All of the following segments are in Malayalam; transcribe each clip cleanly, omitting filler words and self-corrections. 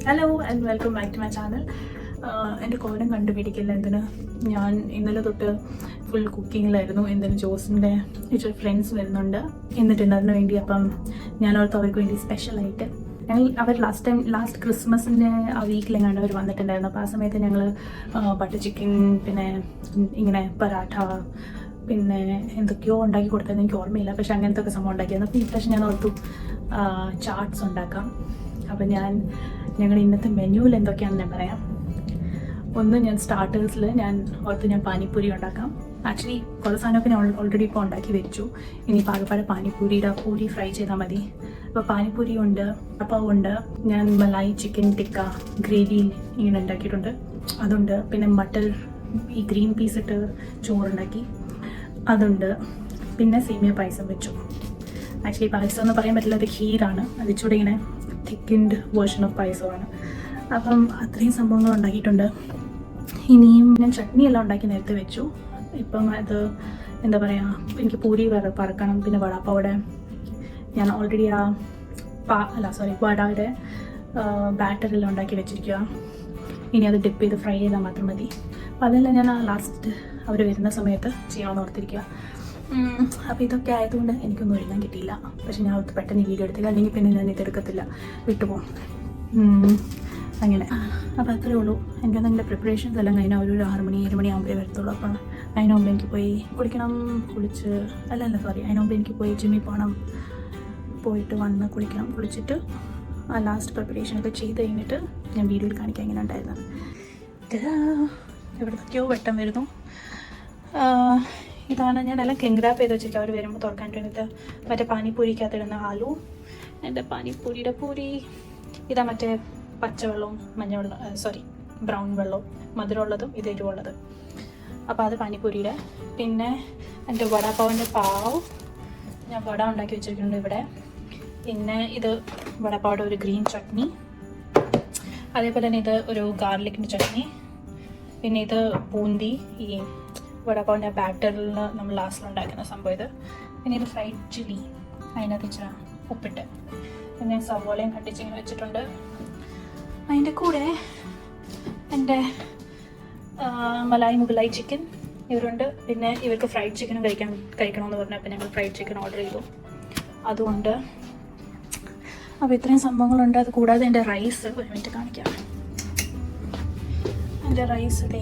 Hello and welcome back to my channel. എൻ്റെ കോലം കണ്ടുപിടിക്കില്ല എന്തിന്. ഞാൻ ഇന്നലെ തൊട്ട് ഫുൾ കുക്കിങ്ങിലായിരുന്നു. എന്തിന് ജോസിൻ്റെ ഇച്ചിരി ഫ്രണ്ട്സ് വരുന്നുണ്ട് എന്നിട്ടുണ്ട് അതിന് വേണ്ടി. അപ്പം ഞാൻ ഓർത്ത് അവർക്ക് വേണ്ടി സ്പെഷ്യലായിട്ട് അവർ ലാസ്റ്റ് ക്രിസ്മസിൻ്റെ ആ വീക്കിലെങ്ങാണ്ട് അവർ വന്നിട്ടുണ്ടായിരുന്നു. അപ്പോൾ ആ സമയത്ത് ഞങ്ങൾ ബട്ടർ ചിക്കൻ, പിന്നെ ഇങ്ങനെ പരാഠ, പിന്നെ എന്തൊക്കെയോ ഉണ്ടാക്കി കൊടുത്തതെന്ന് എനിക്ക് ഓർമ്മയില്ല. പക്ഷെ അങ്ങനത്തെ ഒക്കെ സംഭവം ഉണ്ടാക്കിയിരുന്നു. അപ്പോൾ ഈ പ്രാവശ്യം ഞാൻ ഓർത്തു ചാട്ട്സ് ഉണ്ടാക്കാം. അപ്പം ഞങ്ങളുടെ ഇന്നത്തെ മെനുവിൽ എന്തൊക്കെയാണെന്ന് ഞാൻ പറയാം. ഒന്ന്, ഞാൻ സ്റ്റാർട്ടേഴ്സിൽ ഞാൻ പാനിപ്പൂരി ഉണ്ടാക്കാം. ആക്ച്വലി കുറേ സാധനമൊക്കെ ഞാൻ ഓൾറെഡി ഇപ്പോൾ ഉണ്ടാക്കി വെച്ചു. ഇനി പാകപ്പാട് പൂരി ഫ്രൈ ചെയ്താൽ മതി. അപ്പോൾ പാനിപ്പൂരി ഉണ്ട്, ഉണ്ട്. ഞാൻ മലായി ചിക്കൻ ടിക്ക ഗ്രേവിയിൽ ഇങ്ങനെ ഉണ്ടാക്കിയിട്ടുണ്ട്, അതുണ്ട്. പിന്നെ മട്ടർ ഈ ഗ്രീൻ പീസ് ഇട്ട് ചോറുണ്ടാക്കി, അതുണ്ട്. പിന്നെ സേമിയ പായസം വെച്ചു. ആക്ച്വലി പായസം എന്ന് പറയാൻ പറ്റില്ല, അത് ഖീറാണ്. അത് ഇച്ചിരി ഇങ്ങനെ തിക്കിൻഡ് വേർഷൻ ഓഫ് പായസമാണ്. അപ്പം അത്രയും സംഭവങ്ങൾ ഉണ്ടാക്കിയിട്ടുണ്ട്. ഇനിയും ഞാൻ ചട്നിയെല്ലാം ഉണ്ടാക്കി നേരത്തെ വെച്ചു. ഇപ്പം അത് എന്താ പറയുക, എനിക്ക് പൂരി പറക്കണം. പിന്നെ വടാപ്പാവടെ ഞാൻ ഓൾറെഡി വടയുടെ ബാറ്ററെല്ലാം ഉണ്ടാക്കി വെച്ചിരിക്കുക. ഇനി അത് ഡിപ്പ് ചെയ്ത് ഫ്രൈ ചെയ്താൽ മാത്രം മതി. അപ്പോൾ അതെല്ലാം ഞാൻ ലാസ്റ്റ് അവർ വരുന്ന സമയത്ത് ചെയ്യാമെന്ന് ഓർത്തിരിക്കുക. അപ്പോൾ ഇതൊക്കെ ആയതുകൊണ്ട് എനിക്കൊന്നും ഒരുങ്ങാൻ കിട്ടിയില്ല. പക്ഷെ ഞാൻ പെട്ടെന്ന് വീഡിയോ എടുത്തില്ല, അല്ലെങ്കിൽ പിന്നെ ഞാൻ ഇതെടുക്കത്തില്ല, വിട്ടുപോകും. അങ്ങനെ അപ്പോൾ അത്രയേ ഉള്ളൂ. എനിക്കതിൻ്റെ പ്രിപ്പറേഷൻസ് എല്ലാം കഴിഞ്ഞാൽ ഒരു 6 മണി 7 മണി ആകുമ്പോഴേ വരത്തുള്ളൂ. അപ്പം അതിനുമുമ്പ് എനിക്ക് പോയി കുളിക്കണം. അതിനുമുമ്പ് എനിക്ക് പോയി ജിമ്മിൽ പോകണം. പോയിട്ട് വന്ന് കുളിച്ചിട്ട് ആ ലാസ്റ്റ് പ്രിപ്പറേഷനൊക്കെ ചെയ്ത് കഴിഞ്ഞിട്ട് ഞാൻ വീഡിയോയിൽ കാണിക്കാൻ ഇങ്ങനെ ഉണ്ടായിരുന്നത്. എവിടത്തൊക്കെയോ വെട്ടം വരുന്നു. ഇതാണ് ഞാൻ എല്ലാം ക്ലിംഗ്രാപ്പ് ചെയ്ത് വെച്ചിട്ട് അവർ വരുമ്പോൾ തുറക്കാൻ വേണ്ടിയിട്ട്. മറ്റേ പാനിപ്പൂരിക്കകത്തിടുന്ന ആലു, എൻ്റെ പാനിപ്പൂരിയുടെ പൂരി. ഇതാ മറ്റേ പച്ചവെള്ളവും ബ്രൗൺ വെള്ളവും, മധുരമുള്ളതും ഇത് എരിവുള്ളത്. അപ്പോൾ അത് പാനിപ്പൂരിയുടെ. പിന്നെ എൻ്റെ വടാപ്പാവിൻ്റെ പാവ് ഞാൻ വട ഉണ്ടാക്കി വെച്ചിട്ടുണ്ട് ഇവിടെ. പിന്നെ ഇത് വടപ്പാവയുടെ ഒരു ഗ്രീൻ ചട്നി, അതേപോലെ തന്നെ ഇത് ഒരു ഗാർലിക്കിൻ്റെ ചട്നി. പിന്നെ ഇത് ബൂന്തി, ഈ വടപ്പാവിൻ്റെ ബാറ്ററിൽ നമ്മൾ ലാസ്റ്റിൽ ഉണ്ടാക്കുന്ന സംഭവം ഇത്. പിന്നെ ഇത് ഫ്രൈഡ് ചില്ലി, അതിനകത്ത് ഇച്ചിരി ഉപ്പിട്ട്. പിന്നെ സവോളയും കട്ടിച്ചിങ്ങനെ വെച്ചിട്ടുണ്ട്. അതിൻ്റെ കൂടെ എൻ്റെ മുഗലായി ചിക്കൻ ഇവരുണ്ട്. പിന്നെ ഇവർക്ക് ഫ്രൈഡ് ചിക്കനും കഴിക്കണമെന്ന് പറഞ്ഞു. അപ്പോൾ ഞങ്ങൾ ഫ്രൈഡ് ചിക്കൻ ഓർഡർ ചെയ്തു, അതുകൊണ്ട്. അപ്പോൾ ഇത്രയും സംഭവങ്ങളുണ്ട്. അത് കൂടാതെ എൻ്റെ റൈസ് ഒരു മിനിറ്റ് കാണിക്കാം. എൻ്റെ റൈസ് ഇതേ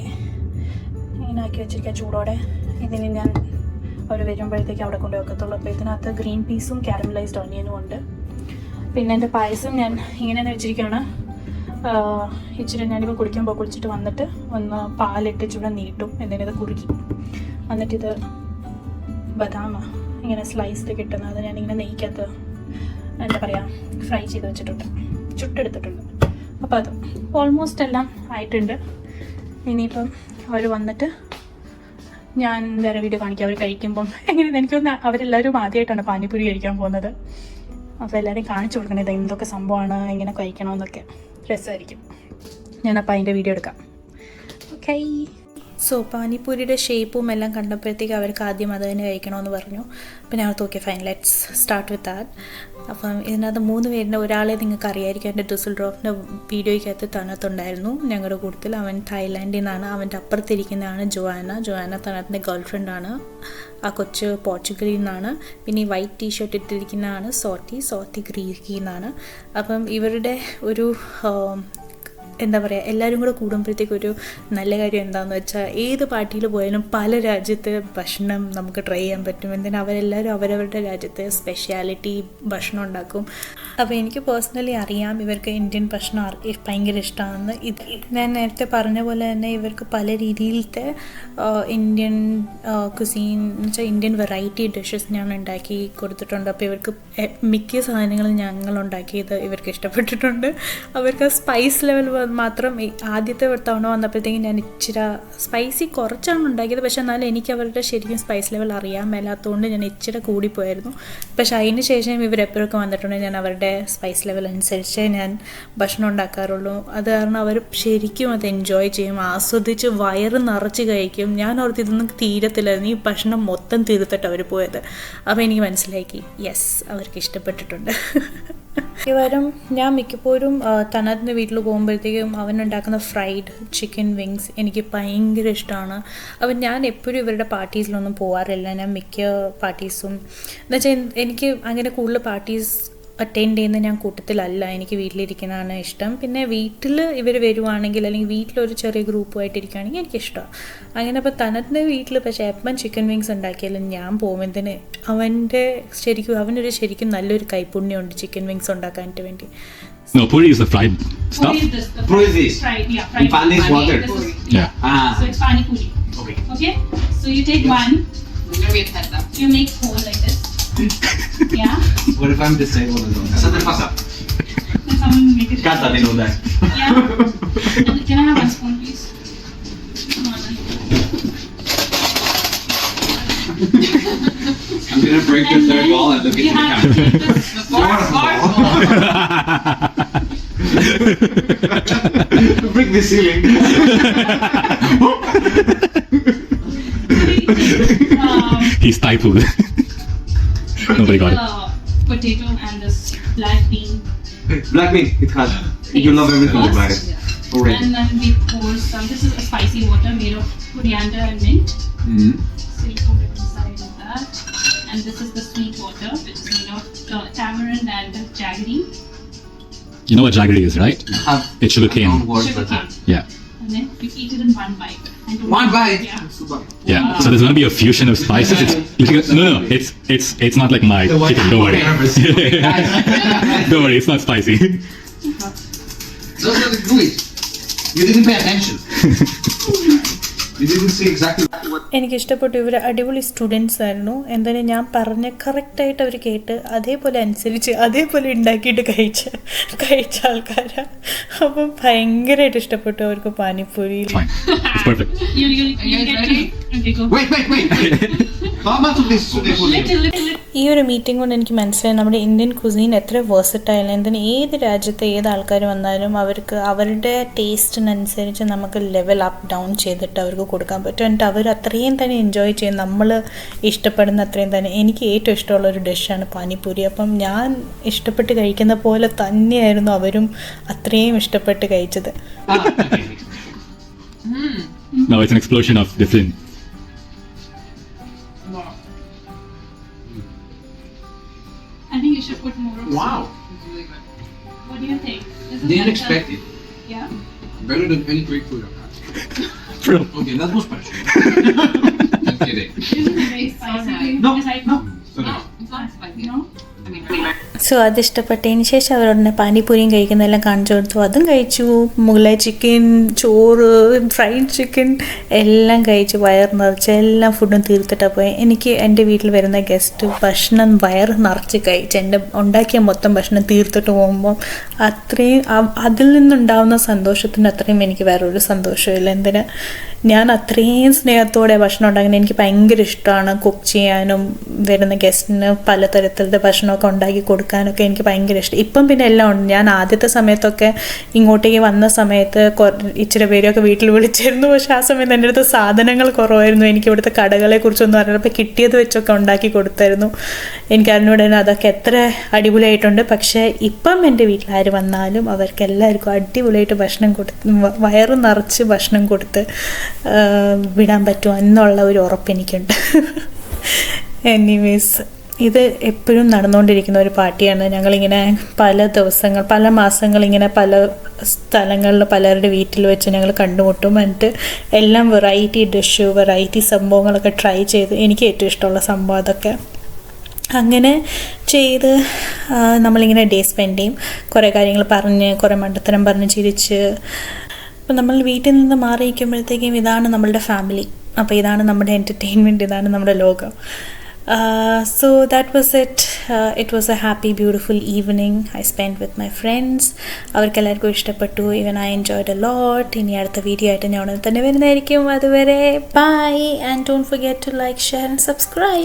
ഇങ്ങനെ ആക്കി വെച്ചിരിക്കുക ചൂടോടെ. ഇതിന് ഞാൻ അവർ വരുമ്പോഴത്തേക്ക് അവിടെ കൊണ്ട് വെക്കത്തുള്ളൂ. അപ്പോൾ ഇതിനകത്ത് ഗ്രീൻ പീസും കാരമലൈസ്ഡ് ഓണിയനും ഉണ്ട്. പിന്നെ എൻ്റെ പായസം ഞാൻ ഇങ്ങനെ വെച്ചിരിക്കുകയാണ്. ഇച്ചിരി ഞാനിപ്പോൾ കുളിച്ചിട്ട് വന്നിട്ട് ഒന്ന് പാലിട്ട് ചൂടെ നീട്ടും. എന്നിട്ട് ഇത് കുറുക്കി എന്നിട്ടിത് ബദാം ഇങ്ങനെ സ്ലൈസ്ഡ് കിട്ടുന്നത് അത് ഞാനിങ്ങനെ നെയ്ക്കകത്ത് എന്താ പറയുക ഫ്രൈ ചെയ്ത് വെച്ചിട്ടുണ്ട്, ചുട്ടെടുത്തിട്ടുണ്ട്. അപ്പോൾ അത് ഓൾമോസ്റ്റ് എല്ലാം ആയിട്ടുണ്ട്. ഇനിയിപ്പം അവർ വന്നിട്ട് ഞാൻ വേറെ വീഡിയോ കാണിക്കാം അവർ കഴിക്കുമ്പം എങ്ങനെയാണ്. എനിക്കൊന്ന് അവരെല്ലാവരും ആദ്യമായിട്ടാണ് പാനിപ്പൂരി കഴിക്കാൻ പോകുന്നത്. അപ്പോൾ എല്ലാവരെയും കാണിച്ചു കൊടുക്കണം ഇത് എന്തൊക്കെ സംഭവമാണ്, എങ്ങനെ കഴിക്കണമെന്നൊക്കെ. രസമായിരിക്കും. ഞാനപ്പോൾ അതിൻ്റെ വീഡിയോ എടുക്കാം. ഓക്കേ. സോ പാനിപ്പൂരിയുടെ ഷേപ്പും എല്ലാം കണ്ടപ്പോഴത്തേക്ക് അവർക്ക് ആദ്യം അത് തന്നെ കഴിക്കണമെന്ന് പറഞ്ഞു. അപ്പോൾ ഞാൻ okay fine, let's start with that. അപ്പം ഇതിനകത്ത് 3 പേരുടെ ഒരാളെ നിങ്ങൾക്ക് അറിയായിരിക്കും. എൻ്റെ ഡുസൽഡോർഫിൻ്റെ വീഡിയോയ്ക്കകത്ത് തണുത്തുണ്ടായിരുന്നു ഞങ്ങളുടെ കൂട്ടത്തിൽ. അവൻ തായ്ലാൻഡിൽ നിന്നാണ്. അവൻ്റെ അപ്പുറത്തിരിക്കുന്നതാണ് ജോയാന തണത്തിൻ്റെ ഗേൾ ഫ്രണ്ടാണ്. ആ കൊച്ച് പോർച്ചുഗലിൽ നിന്നാണ്. പിന്നെ ഈ വൈറ്റ് ടീഷർട്ട് ഇട്ടിരിക്കുന്നതാണ് സോത്തി ഗ്രീക്കിൽ നിന്നാണ്. അപ്പം ഇവരുടെ ഒരു എന്താ പറയുക, എല്ലാവരും കൂടെ കൂടുമ്പോഴത്തേക്കും ഒരു നല്ല കാര്യം എന്താണെന്ന് വെച്ചാൽ ഏത് പാർട്ടിയിൽ പോയാലും പല രാജ്യത്തെ ഭക്ഷണം നമുക്ക് ട്രൈ ചെയ്യാൻ പറ്റും. എന്തിനാ അവരെല്ലാവരും അവരവരുടെ രാജ്യത്തെ സ്പെഷ്യാലിറ്റി ഭക്ഷണം ഉണ്ടാക്കും. അപ്പോൾ എനിക്ക് പേഴ്സണലി അറിയാം ഇവർക്ക് ഇന്ത്യൻ ഭക്ഷണം ഭയങ്കര ഇഷ്ടമാണെന്ന്. ഞാൻ നേരത്തെ പറഞ്ഞ പോലെ തന്നെ ഇവർക്ക് പല രീതിയിലത്തെ ഇന്ത്യൻ കുസീൻ എന്ന് വെച്ചാൽ ഇന്ത്യൻ വെറൈറ്റി ഡിഷസ് ഞാൻ ഉണ്ടാക്കി കൊടുത്തിട്ടുണ്ട്. അപ്പോൾ ഇവർക്ക് മിക്ക സാധനങ്ങളും ഞങ്ങൾ ഉണ്ടാക്കിയത് ഇവർക്ക് ഇഷ്ടപ്പെട്ടിട്ടുണ്ട്. അവർക്ക് സ്പൈസ് ലെവൽ മാത്രം ആദ്യത്തെ തവണ വന്നപ്പോഴത്തേക്കും ഞാൻ ഇച്ചിരി സ്പൈസി കുറച്ചാണ് ഉണ്ടാക്കിയത്. പക്ഷെ എന്നാലും എനിക്ക് അവരുടെ ശരിക്കും സ്പൈസ് ലെവൽ അറിയാൻ മേലാത്തതുകൊണ്ട് ഞാൻ ഇച്ചിരി കൂടിപ്പോയായിരുന്നു. പക്ഷെ അതിന് ശേഷം ഇവരെപ്പോഴൊക്കെ വന്നിട്ടുണ്ടെങ്കിൽ ഞാൻ അവരുടെ സ്പൈസ് ലെവൽ അനുസരിച്ചേ ഞാൻ ഭക്ഷണം ഉണ്ടാക്കാറുള്ളൂ. അത് കാരണം അവർ ശരിക്കും അത് എൻജോയ് ചെയ്യും, ആസ്വദിച്ച് വയറ് നിറച്ച് കഴിക്കും. ഞാൻ ഓർത്ത് ഇതൊന്നും തീരത്തില്ലായിരുന്നു, ഈ ഭക്ഷണം മൊത്തം തീർത്തിട്ട് അവർ പോയത്. അപ്പോൾ എനിക്ക് മനസ്സിലാക്കി യെസ് അവർക്ക് ഇഷ്ടപ്പെട്ടിട്ടുണ്ട്. ഈ വാരം ഞാൻ മിക്കപ്പോഴും തനത്തിൻ്റെ വീട്ടിൽ പോകുമ്പോഴത്തേക്കും അവനുണ്ടാക്കുന്ന ഫ്രൈഡ് ചിക്കൻ വിങ്സ് എനിക്ക് ഭയങ്കര ഇഷ്ടമാണ്. അപ്പം ഞാൻ എപ്പോഴും ഇവരുടെ പാർട്ടീസിലൊന്നും പോകാറില്ല. ഞാൻ മിക്ക പാർട്ടീസും എന്നുവെച്ചാൽ എനിക്ക് അങ്ങനെ കൂടുതൽ പാർട്ടീസ് അറ്റൻഡ് ചെയ്യുന്ന ഞാൻ കൂട്ടത്തിലല്ല. എനിക്ക് വീട്ടിലിരിക്കുന്നതാണ് ഇഷ്ടം. പിന്നെ വീട്ടിൽ ഇവർ വരുവാണെങ്കിൽ അല്ലെങ്കിൽ വീട്ടിലൊരു ചെറിയ ഗ്രൂപ്പുമായിട്ടിരിക്കുകയാണെങ്കിൽ എനിക്കിഷ്ടമാണ്. അങ്ങനെ അപ്പോൾ തനത്തിൻ്റെ വീട്ടിൽ പക്ഷേ എപ്പം ചിക്കൻ വിങ്സ് ഉണ്ടാക്കിയാലും ഞാൻ പോകുന്നതിന് അവനൊരു ശരിക്കും നല്ലൊരു കൈപ്പുണ്യമുണ്ട് ചിക്കൻ വിങ്സ് ഉണ്ടാക്കാനായിട്ട് വേണ്ടി. No, puri is the fried stuff. Puri is this. Fried, yeah. Fried. Pani is water. Yeah. So it's pani puri. Okay. Okay? So you take one, you make four like this. Yeah? What if I'm disabled? Saan pasa? Then someone make it. Kata din ho that. Yeah. And can I have one spoon, please? Come on. I'm gonna break the third wall and look You into the have to camera. take this. The fourth Break the ceiling. He's typhoon. Nobody got it. Potato and this black bean. Black bean. It has. You love everything about it. Already. And then we pour some. This is a spicy water made of coriander and mint. Mm-hmm. So you put it inside of that. And this is the sweet water, which is made of tamarind and jaggery. You know what jaggery is, right? It's sugarcane. Sugarcane. Yeah. And then you eat it in one bite. And don't- One bite. Yeah. Super. Yeah. So there's gonna be a fusion of spices. No. It's not like my chicken. Don't worry. Don't worry. It's not spicy. Those are the good. You didn't pay attention. You didn't see exactly what. എനിക്കിഷ്ടപ്പെട്ടു. ഇവർ അടിപൊളി സ്റ്റുഡൻസ് ആയിരുന്നു. എന്തായാലും ഞാൻ പറഞ്ഞ കറക്റ്റായിട്ട് അവർ കേട്ട് അതേപോലെ അനുസരിച്ച് അതേപോലെ ഉണ്ടാക്കിയിട്ട് കഴിച്ച ആൾക്കാരാണ്. അപ്പം ഭയങ്കരമായിട്ട് ഇഷ്ടപ്പെട്ടു അവർക്ക് panipuri. Fine. It's perfect. You get ready? Okay, go. Wait. Mama took this food. Little. ഈ ഒരു മീറ്റിംഗ് കൊണ്ട് എനിക്ക് മനസ്സിലായി നമ്മുടെ ഇന്ത്യൻ കുസീൻ എത്ര വേഴ്സറ്റൈൽ. എന്തിന് ഏത് രാജ്യത്തെ ഏത് ആൾക്കാർ വന്നാലും അവർക്ക് അവരുടെ ടേസ്റ്റിനനുസരിച്ച് നമുക്ക് ലെവൽ അപ്പ് ഡൗൺ ചെയ്തിട്ട് അവർക്ക് കൊടുക്കാൻ പറ്റും. എന്നിട്ട് അവർ അത്രയും തന്നെ എൻജോയ് ചെയ്യും. നമ്മൾ ഇഷ്ടപ്പെടുന്ന അത്രയും തന്നെ. എനിക്ക് ഏറ്റവും ഇഷ്ടമുള്ളൊരു ഡിഷാണ് പാനിപ്പൂരി. അപ്പം ഞാൻ ഇഷ്ടപ്പെട്ട് കഴിക്കുന്ന പോലെ തന്നെയായിരുന്നു അവരും അത്രയും ഇഷ്ടപ്പെട്ട് കഴിച്ചത്. No, it's an explosion of different. I think you should put more of Wow. What do you think? This is Didn't like expect it. Yeah? Better than any Greek food I've had. Okay, that was special. Just kidding. This is very spicy. No, It's like, no. it's not spicy, no? So അതിഷ്ടപ്പെട്ടതിന് ശേഷം അവരോട് പാനിപ്പൂരിയും കഴിക്കുന്നതെല്ലാം കാണിച്ചു കൊടുത്തു. അതും കഴിച്ചു. മുഗലായി ചിക്കൻ, ചോറ്, ഫ്രൈഡ് ചിക്കൻ എല്ലാം കഴിച്ച് വയറ് നിറച്ച് എല്ലാ ഫുഡും തീർത്തിട്ടാണ് പോയി. എനിക്ക് എൻ്റെ വീട്ടിൽ വരുന്ന ഗസ്റ്റ് ഭക്ഷണം വയറ് നിറച്ച് കഴിച്ച് എൻ്റെ ഉണ്ടാക്കിയ മൊത്തം ഭക്ഷണം തീർത്തിട്ട് പോകുമ്പോൾ അത്രയും അതിൽ നിന്നുണ്ടാകുന്ന സന്തോഷത്തിന് അത്രയും എനിക്ക് വേറൊരു സന്തോഷമില്ല. എന്തിനാ ഞാൻ അത്രയും സ്നേഹത്തോടെ ഭക്ഷണം ഉണ്ടാക്കുന്നത്. എനിക്ക് ഭയങ്കര ഇഷ്ടമാണ് കുക്ക് ചെയ്യാനും വരുന്ന ഗസ്റ്റിന് പലതരത്തിലുള്ള ഭക്ഷണമൊക്കെ ഉണ്ടാക്കി കൊടുക്കാനൊക്കെ എനിക്ക് ഭയങ്കര ഇഷ്ടം. ഇപ്പം പിന്നെ എല്ലാം ഉണ്ട്. ഞാൻ ആദ്യത്തെ സമയത്തൊക്കെ ഇങ്ങോട്ടേക്ക് വന്ന സമയത്ത് ഇച്ചിരി പേരൊക്കെ വീട്ടിൽ വിളിച്ചിരുന്നു. പക്ഷേ ആ സമയത്ത് എൻ്റെ അടുത്ത് സാധനങ്ങൾ കുറവായിരുന്നു. എനിക്ക് ഇവിടുത്തെ കടകളെക്കുറിച്ചൊന്നും അറിയില്ല. അപ്പോൾ കിട്ടിയത് വെച്ചൊക്കെ ഉണ്ടാക്കി കൊടുത്തായിരുന്നു. എനിക്ക് അറിഞ്ഞുകൂടായിരുന്നു അതൊക്കെ എത്ര അടിപൊളിയായിട്ടുണ്ട്. പക്ഷേ ഇപ്പം എൻ്റെ വീട്ടിൽ ആര് വന്നാലും അവർക്ക് എല്ലാവർക്കും അടിപൊളിയായിട്ട് ഭക്ഷണം കൊടുത്ത് വയറ് നിറച്ച് ഭക്ഷണം കൊടുത്ത് വിടാൻ പറ്റുമോ എന്നുള്ള ഒരു ഉറപ്പ് എനിക്കുണ്ട്. എനിവേസ് ഇത് എപ്പോഴും നടന്നുകൊണ്ടിരിക്കുന്ന ഒരു പാർട്ടിയാണ്. ഞങ്ങളിങ്ങനെ പല ദിവസങ്ങൾ പല മാസങ്ങൾ ഇങ്ങനെ പല സ്ഥലങ്ങളിൽ പലരുടെ വീട്ടിൽ വെച്ച് ഞങ്ങൾ കണ്ടുമുട്ടും. എന്നിട്ട് എല്ലാം വെറൈറ്റി ഡിഷ് വെറൈറ്റി സംഭവങ്ങളൊക്കെ ട്രൈ ചെയ്ത് എനിക്ക് ഏറ്റവും ഇഷ്ടമുള്ള സംഭവം അതൊക്കെ അങ്ങനെ ചെയ്ത് നമ്മളിങ്ങനെ ഡേ സ്പെൻഡ് ചെയ്യും. കുറേ കാര്യങ്ങൾ പറഞ്ഞ് കുറേ മണ്ടത്തരം പറഞ്ഞ് ചിരിച്ച്. അപ്പം നമ്മൾ വീട്ടിൽ നിന്ന് മാറിയിരിക്കുമ്പോഴത്തേക്കും ഇതാണ് നമ്മളുടെ ഫാമിലി. അപ്പോൾ ഇതാണ് നമ്മുടെ എൻ്റർടൈൻമെൻറ്റ്, ഇതാണ് നമ്മുടെ ലോകം. So that was it. It was a happy beautiful evening I spent with my friends. അവർക്കെല്ലാവർക്കും ഇഷ്ടപ്പെട്ടു. Even I enjoyed a lot. ഇനി അടുത്ത വീഡിയോ ആയിട്ട് ഞാൻ ഉടനെ തന്നെ വരുന്നതായിരിക്കും. അതുവരെ bye and don't forget to like, share and subscribe.